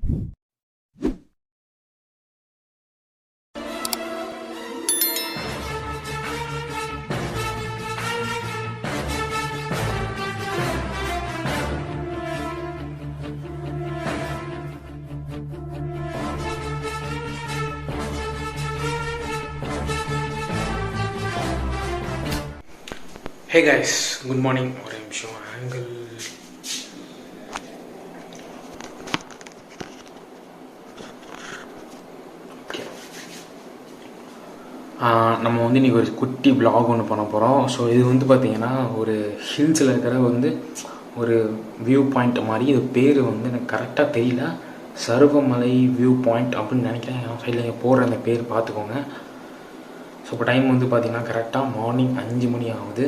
Hey guys, good morning. ஒரு நிமிஷம் angle. நம்ம வந்து இன்றைக்கி ஒரு குட்டி vlog ஒன்று பண்ண போகிறோம். ஸோ இது வந்து பார்த்திங்கன்னா ஒரு ஹில்ஸில் இருக்கிற வந்து ஒரு வியூ பாயிண்ட் மாதிரி. இது பேர் வந்து எனக்கு கரெக்டாக தெரியல. சருவமலை வியூ பாயிண்ட் அப்படின்னு நினைக்கிறேன். என் சைடில் இங்கே போடுற அந்த பேர் பார்த்துக்கோங்க. ஸோ இப்போ டைம் வந்து பார்த்திங்கன்னா கரெக்டாக மார்னிங் 5 மணி ஆகுது.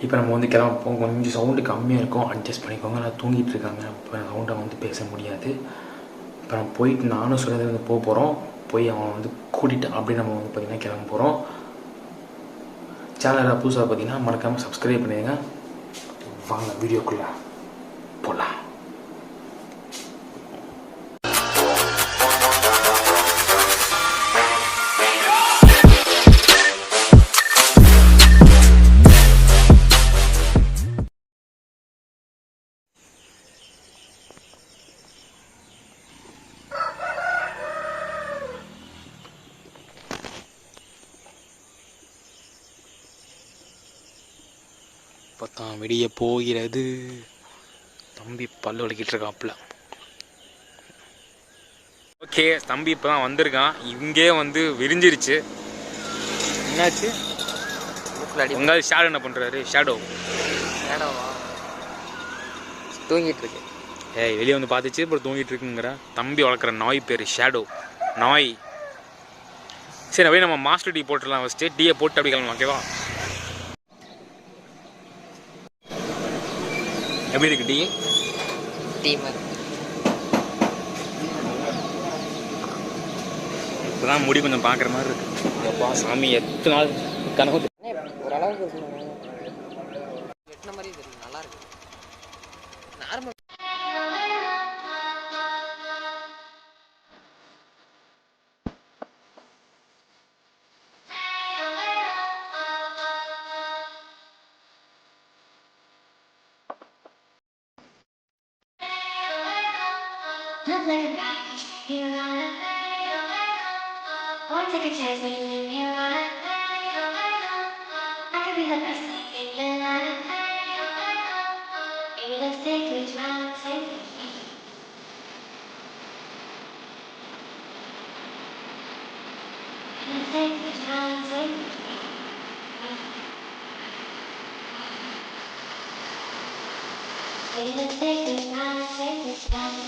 இப்போ நம்ம வந்து கிளம்பப்போம். கொஞ்சம் சவுண்டு கம்மியாக இருக்கும், அட்ஜஸ்ட் பண்ணிக்கோங்க. நான் தூங்கிட்டு இருக்காங்க, இப்போ சவுண்டை வந்து பேச முடியாது. இப்போ நம்ம போயிட்டு நானும் சொல்கிறது வந்து போகிறோம். போய் அவன் வந்து கூட்டிகிட்டு அப்படி நம்ம வந்து பார்த்திங்கன்னா கிளம்ப போகிறோம். சேனலில் புதுசாக பார்த்திங்கன்னா மறக்காமல் சப்ஸ்கிரைப் பண்ணிடுங்க. வாங்க வீடியோக்குள்ளே போகலாம். இப்போத்தான் வெளியே போகிறது. தம்பி பல்லு வலிக்கிட்டு இருக்காப்புல. ஓகே, தம்பி இப்போ தான் வந்திருக்கான். இங்கே வந்து விரிஞ்சிருச்சு. என்னாச்சு? உங்கள் ஷேடோ என்ன பண்ணுறாரு? ஷேடோவா தூங்கிட்டு இருக்கு. ஏய், வெளியே வந்து பார்த்துச்சு, இப்போ தூங்கிட்டு இருக்குங்கிற. தம்பி வளர்க்குற நாய் பேர் ஷேடோ நாய். சரி, அப்படியே நம்ம மாஸ்டர் டீ போட்டுடலாம். ஃபஸ்ட்டு டீயை போட்டு அப்படி கிளம்பலாம். ஓகேவா? எப்படி இருக்கு டீ? இப்போதான் முடி கொஞ்சம் பார்க்குற மாதிரி இருக்கு. எப்பா சாமி, எத்தனை நாள் கனவு. ஓரளவுக்கு எத்தனை மாதிரி தெரியும், நல்லா இருக்கு. Normal take a chance when you leave me alone. I could be the best thing in your life. Maybe let's take a chance. Let's take a chance. Maybe let's take a chance. Take a chance.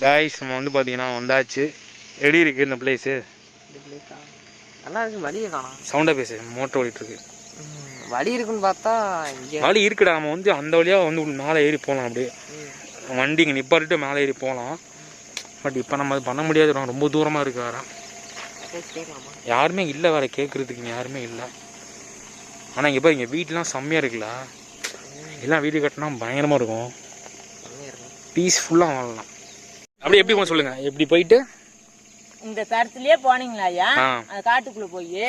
Guys, நம்ம வந்து பார்த்தீங்கன்னா வந்தாச்சு. எப்படி இருக்குது இந்த place? நல்லா இருக்கு. வழியை காணும். சவுண்டாக பேசு, மோட்டர் ஓடிட்டு இருக்கு. வழி இருக்குன்னு பார்த்தா இங்கே வழி இருக்குடா. நம்ம வந்து அந்த வழியாக வந்து மேலே ஏறி போகலாம். அப்படியே வண்டி இங்கே நிப்பாட்டிட்டு மேலே ஏறி போகலாம். பட் இப்போ நம்ம அது பண்ண முடியாது, ரொம்ப தூரமாக இருக்குது. வேறு யாருமே இல்லை, வேறு கேட்குறதுக்கு இங்கே யாருமே இல்லை. ஆனால் இங்கே பாரு, இங்கே வீட்டெலாம் செம்மையாக இருக்குல்ல. எல்லாம் வீடு கட்டினா பயங்கரமாக இருக்கும். பீஸ்ஃபுல்லாக வாழலாம். அப்படி எப்படி போக சொல்லுங்க. எப்படி போயிட்டு இந்த தரத்துலயே போனீங்களா ஐயா? அந்த காட்டுக்குள்ள போய்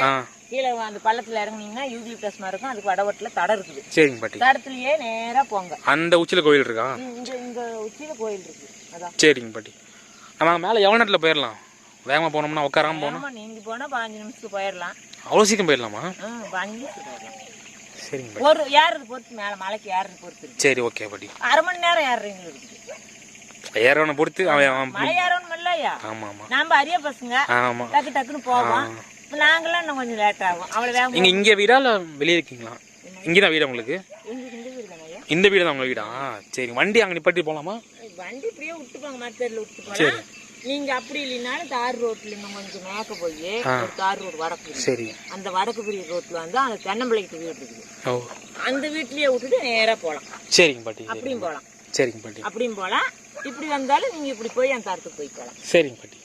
கீழே அந்த பள்ளத்துல இறங்குனீங்கன்னா யூகிலிப்டஸ் மரம் இருக்கும். அதுக்கு வடவட்டில தடம் இருக்குது. சரிங்க பாட்டி. தரத்துலயே நேரா போங்க. அந்த உச்சியில கோயில் இருக்கா? இங்க உச்சியில கோயில் இருக்கு. அதான். சரிங்க பாட்டி. நம்ம மேல எவ்வளவு நேரத்துல போயிடலாம்? வேகமா போனோம்னா உட்காராம போனோம். நீங்க போனா 15 நிமிஷத்துக்கு போயிடலாம். அவ்வளவு சீக்கிரம் போயிடலாமா? 15 நிமிஷத்துக்கு போயிடலாம். சரிங்க பாட்டி. ஒரு ஏறது பொறுத்து, மேல மலைக்கு ஏறது பொறுத்து. சரி, ஓகே பாட்டி. அரை மணி நேரம் ஏறுறீங்க இருக்குது. ஏறவனை பொறுத்து மலை ஏறணும் இல்லையா? ஆமா ஆமா. நாம அரிய பசங்க டக்கு டக்குன்னு போவோம். நாங்களாம் இன்னும் கொஞ்சம் லேட் ஆகும். அவ்வளவு வேகம். நீங்க இங்க வீடா இல்ல வெளியே இருக்கீங்களா? இங்கதான் வீடா உங்களுக்கு? இந்த வீடு தான் உங்க வீடா? சரி, வண்டி அங்க நிப்பாட்டி போலாமா? வண்டி இப்படியே விட்டுப்பாங்க, மரத்தேரில் விட்டு போலாம். நீங்க அப்படி இல்லைனாலும் தார் ரோட்ல இன்னும் கொஞ்சம் மேக்க போய் ஒரு தார் ரோடு வடக்கு. சரி, அந்த வடக்கு பிரிய ரோட்ல வந்து அந்த தென்னம்பிள்ளைக்கு வீடு இருக்குது. அந்த வீட்லயே விட்டுட்டு நேரா போலாம். சரிங்க பாட்டி. அப்படியும் போலாம். சரிங்க பாட்டி. அப்படியும் போலாம். இப்படி வந்தாலும் நீங்க இப்படி போய் அந்த தரத்துக்கு போய்க்கலாம். சரிங்க பாட்டி.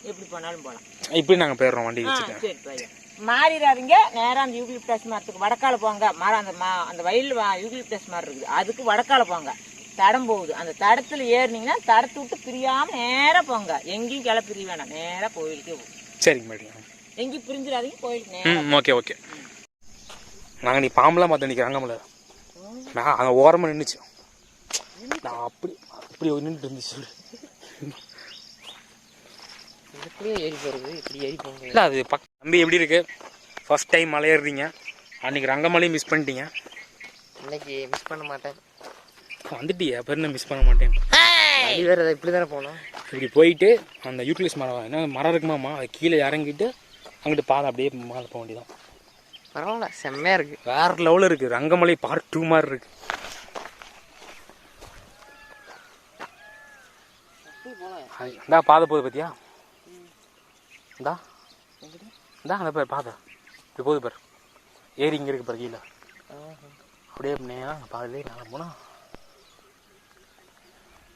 எப்படி போனாலும் போகலாம். இப்படி நாங்கள் போயிடுறோம் வண்டி வச்சுட்டு. சரி போய் மாறிடாதீங்க. நேராக அந்த யூகிலிப்டஸ் மரத்துக்கு வடக்கால போங்க. மரம் அந்த வயலில் யூகிலிப்டஸ் மரம் இருக்குது, அதுக்கு வடக்கால போங்க. தடம் போகுது, அந்த தடத்தில் ஏறினீங்கன்னா தடத்தை விட்டு பிரியாமல் நேராக போங்க. எங்கேயும் கிளை பிரிய வேணாம், நேராக கோயிலுக்கே போகும். சரிங்க மேடம். எங்கேயும் பிரிஞ்சிடாதீங்க, கோயிலுக்கு நேரம். Okay okay. நாங்கள் நீ பாம்பெலாம் பார்த்து நிற்கிறாங்கல்ல, நான் அங்கே ஓரமாக நின்றுச்சு. நான் அப்படி அப்படி நின்றுட்டு இருந்துச்சு. இப்படியே ஏறி போகிறது, இப்படி ஏறி போங்க. இல்லை அது தம்பி எப்படி இருக்கு? ஃபர்ஸ்ட் டைம் மலை ஏறுறீங்க, அன்றைக்கி ரங்கமலையும் மிஸ் பண்ணிட்டீங்க. இன்னைக்கு மிஸ் பண்ண மாட்டேன். வந்துட்டியா? பெருந்த மிஸ் பண்ண மாட்டேன். வழி வேறு இப்படி தானே போனோம். இப்படி போயிட்டு அந்த யூக்லிஸ் மரம் என்ன மரம் இருக்குமாம்மா, அது கீழே இறங்கிட்டு அங்கிட்டு பாதை அப்படியே மேலே போக வேண்டியதான். பரவாயில்ல, செம்மையாக இருக்குது. வேறு லெவலில் இருக்குது. ரங்கமலை பார்ட் 2 மாதிரி இருக்குது. இந்தா பாதை போகுது பார்த்தியா? இந்தா இந்தா அந்த பேர் பாதை இப்படி போகுது பாரு. ஏரி இங்கே இருக்குது பாரு கீழே. அப்படியே நேரம் பாதையிலே மேலே போனால்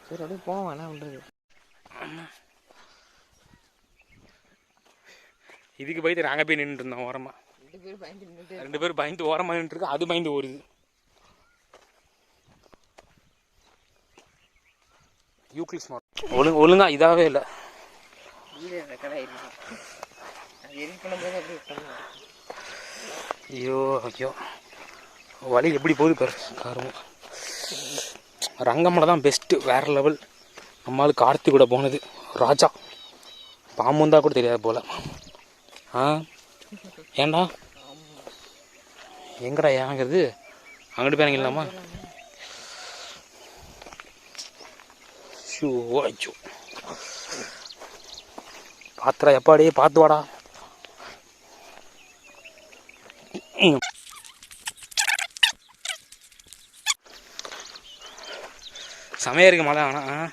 சரி அப்படியே போவோம். என்ன பண்ணுறது? இதுக்கு பயந்து நாங்கள் போய் நின்றுட்டு இருந்தோம் ஓரமாக. 2 பேர் பயந்து ஓரமாக நின்றுருக்கு, அது பயந்து ஓடுது. யூக்லிஸ் மரம் ஒழுங்கா இதாகவே இல்லை. ஐயோ ஐயோ, வழி எப்படி போகுது பாரு. காரமாக ரங்கமலை தான் பெஸ்ட்டு, வேறு லெவல். நம்மளுக்கு கார்த்தி கூட போனது ராஜா, பாம்பு வந்தால் கூட தெரியாது போல். ஏண்டா எங்கடா ஏங்குறது? அங்கிட்டு போய் இல்லாமா? ஷூ ஐயோ பாத்திரா, எப்பாடியே பார்த்து வாடா. செமையாக இருக்கு மழை. ஆனால்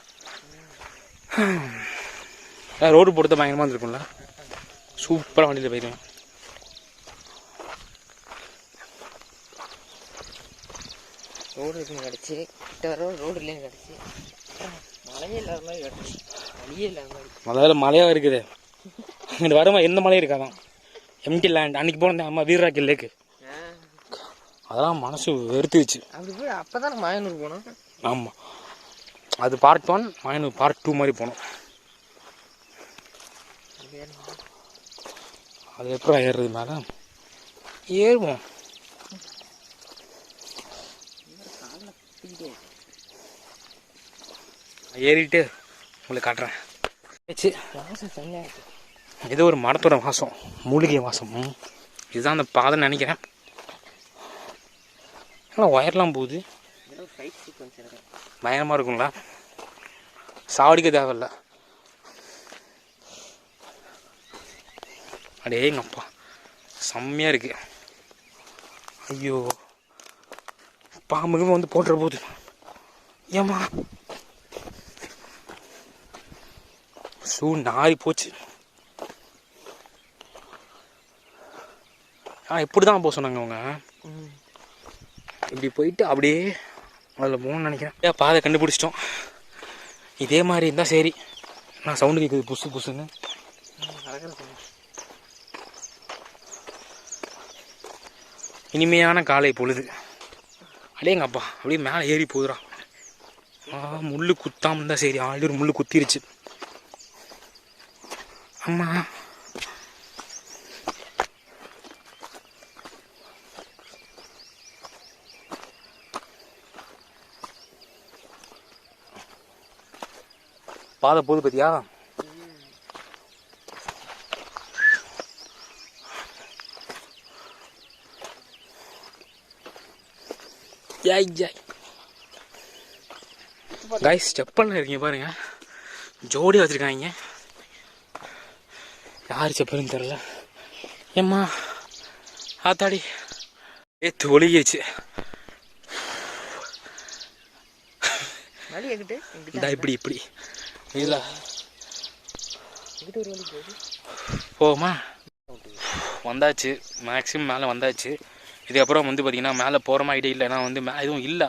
ரோடு போட்டு பயங்கரமாக இருந்திருக்கும்ல. சூப்பராக வண்டியில் போயிருக்கேன். ரோடு இருக்குன்னு கிடச்சி, கிட்ட வர ரோடு இல்லைன்னு கிடச்சி, மழையே இல்லாத மாதிரி கிடச்சி, வழியே இல்லாத மாதிரி. முதல்ல மழையாக இருக்குது. இங்கிட்டு வரமா எந்த மழையும் இருக்காதான், எம்டி லேண்ட். அன்றைக்கி போனேன் அம்மா வீரராக்கி லேக்கு, அதெல்லாம் மனசு வெறுத்துச்சு. அப்படி போய் அப்போ தான் மாயனூர் போனோம். ஆமாம், அது பார்ட் 1, மாயனூர் பார்ட் 2 மாதிரி போனோம். அது எப்போ ஏறுறது மேலே ஏறுவோம். ஏறிட்டு உங்களுக்கு காட்டுறேன். இது ஒரு மரத்தோட வாசம், மூலிகை வாசம். இதுதான் அந்த பாதைன்னு நினைக்கிறேன். ஆனால் ஒயர்லாம் போகுது, பயங்கரமாக இருக்குங்களா? சாவடிக்க தேவையில்ல. அடேங்கப்பா செம்மையாக இருக்கு. ஐயோ பாம்புக்கு வந்து போட்டுற போகுது. ஏம்மா ஷூ நாரி போச்சு. இப்படி தான் போக சொன்னாங்க அவங்க. இப்படி போயிட்டு அப்படியே அதில் போகணும்னு நினைக்கிறேன். பாதை கண்டுபிடிச்சிட்டோம். இதே மாதிரி இருந்தால் சரி. நான் சவுண்டு கேட்குது புசு புசுன்னு. இனிமையான காலை பொழுது. அடேங்கப்பா அப்படியே மேலே ஏறி போகுதுடா. முள் குத்தாமல் இருந்தால் சரி. ஆல்ரெடி ஒரு முள் குத்திருச்சு. அம்மா பாதை போகுது பார்த்தியா? ஜாய் ஜாய் கைஸ், செப்பலில் இருக்கீங்க பாருங்க, ஜோடியாக வச்சுருக்காங்க. யார் செப்பல்னு தெரில. ஏம்மா ஆத்தாடி ஏத்து ஒழுகிடுச்சு. இந்த இப்படி இப்படி இல்லை போமா வந்தாச்சு. மேக்ஸிமம் மேலே வந்தாச்சு. இதுக்கப்புறம் வந்து பார்த்திங்கன்னா மேலே போகிற மாதிரி ஐடியா இல்லை. ஏன்னா வந்து எதுவும் இல்லை.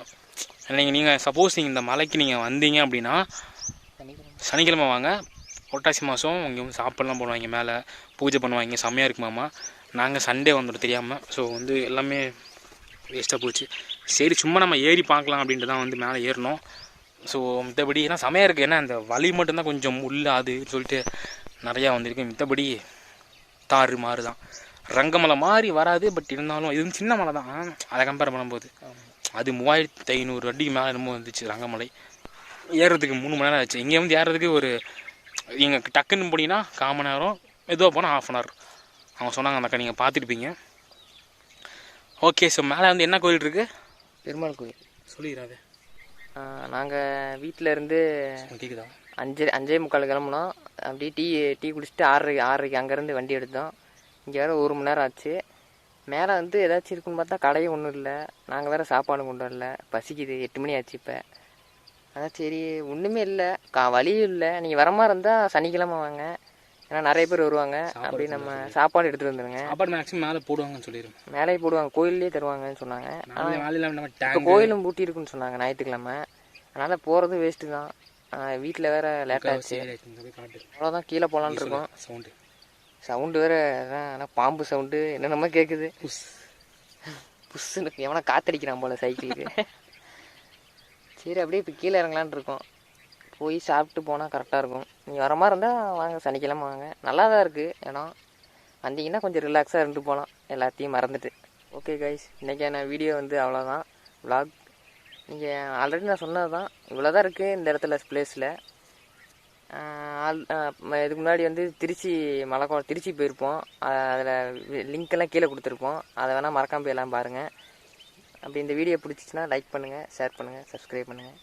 நீங்கள் சப்போஸ் நீங்கள் இந்த மலைக்கு நீங்கள் வந்தீங்க அப்படின்னா சனிக்கிழமை வாங்க. புரட்டாசி மாதம் இங்கே வந்து சாப்பாடுலாம் போடுவாங்க, மேலே பூஜை பண்ணுவாங்க, செம்மையாக இருக்குமாம்மா. நாங்கள் சண்டே வந்துடும் தெரியாமல். ஸோ வந்து எல்லாமே வேஸ்ட்டாக போச்சு. சரி சும்மா நம்ம ஏறி பார்க்கலாம் அப்படின்ட்டு தான் வந்து மேலே ஏறினோம். ஸோ மித்தபடி ஏன்னா செமையாக இருக்குது. ஏன்னா அந்த வழி மட்டும்தான் கொஞ்சம் அது சொல்லிட்டு நிறையா வந்திருக்கு. மித்தபடி தாறு மாறு தான், ரங்கமலை மாதிரி வராது. பட் இருந்தாலும் இது சின்ன மலை தான். அதை கம்பேர் பண்ணும்போது அது 3500 அடிக்கு மேலே என்னமோ வந்துச்சு ரங்கமலை. ஏறுறதுக்கு 3 மணி நேரம் ஆச்சு. இங்கே வந்து ஏறுறதுக்கு ஒரு நீங்கள் டக்குன்னு போனீங்கன்னா 1/4 மணி நேரம், மெதுவாக போனால் 1/2 hour அவங்க சொன்னாங்க. அந்த அக்கா நீங்கள் பார்த்துருப்பீங்க. ஓகே, ஸோ மேலே வந்து என்ன கோயில் இருக்குது? பெருமாள் கோயில் சொல்லிடுறாரு. நாங்கள் வீட்டில் இருந்து கேட்குதா 5:45 கிளம்புனோம். அப்படியே டீ குடிச்சிட்டு 6:30 அங்கேருந்து வண்டி எடுத்தோம். இங்கே வேறு 1 மணி நேரம் ஆச்சு. மேலே வந்து ஏதாச்சும் இருக்குன்னு பார்த்தா கடையும் ஒன்றும் இல்லை. நாங்கள் வேறு சாப்பாடு கொண்டு வரல, பசிக்குது. 8 மணி ஆச்சு இப்போ. அதான் சரி ஒன்றுமே இல்லை, வழியும் இல்லை. நீங்கள் வர மாதிரி இருந்தால் சனிக்கிழமை வாங்க, ஏன்னா நிறைய பேர் வருவாங்க. அப்படி நம்ம சாப்பாடு எடுத்துகிட்டு வந்துடுங்க. சாப்பாடு மேக்ஸிமம் மேலே போடுவாங்கன்னு சொல்லிடுங்க. மேலே போடுவாங்க, கோயிலே தருவாங்கன்னு சொன்னாங்க. இப்போ கோயிலும் பூட்டி இருக்குன்னு சொன்னாங்க ஞாயிற்றுக்கிழமை. அதனால் போகிறது வேஸ்ட்டு தான். வீட்டில் வேறு லேட்டாகிடுச்சு. அவ்வளோதான், கீழே போகலான்னு இருக்கோம். சவுண்டு வேறு அதான், ஆனால் பாம்பு சவுண்டு என்னென்னமோ கேட்குது. புஷ்ஷுன்னு எவனா காற்றடிக்கிறான் போல் சைக்கிளுக்கு. சரி அப்படியே இப்போ கீழே இறங்கலான்னு இருக்கோம். போய் சாப்பிட்டு போனால் கரெக்டாக இருக்கும். நீங்கள் வர மாதிரி இருந்தால் வாங்க, சனிக்கிழமை வாங்க. நல்லா தான் இருக்குது இடம். வந்தீங்கன்னா கொஞ்சம் ரிலாக்ஸாக இருந்துட்டு போகலாம், எல்லாத்தையும் மறந்துட்டு. ஓகே கைஸ், இன்றைக்கான வீடியோ வந்து அவ்வளோதான். vlog நீங்கள் ஆல்ரெடி நான் சொன்னது தான். இவ்வளோ தான் இருக்குது இந்த இடத்துல பிளேஸில். இதுக்கு முன்னாடி வந்து திருச்சி போயிருப்போம். அதில் லிங்க்கெல்லாம் கீழே கொடுத்துருப்போம். அதை வேணால் மறக்காமல் போய் எல்லாம் பாருங்கள். அப்படி இந்த வீடியோ பிடிச்சிச்சின்னா லைக் பண்ணுங்கள், ஷேர் பண்ணுங்கள், சப்ஸ்கிரைப் பண்ணுங்கள்.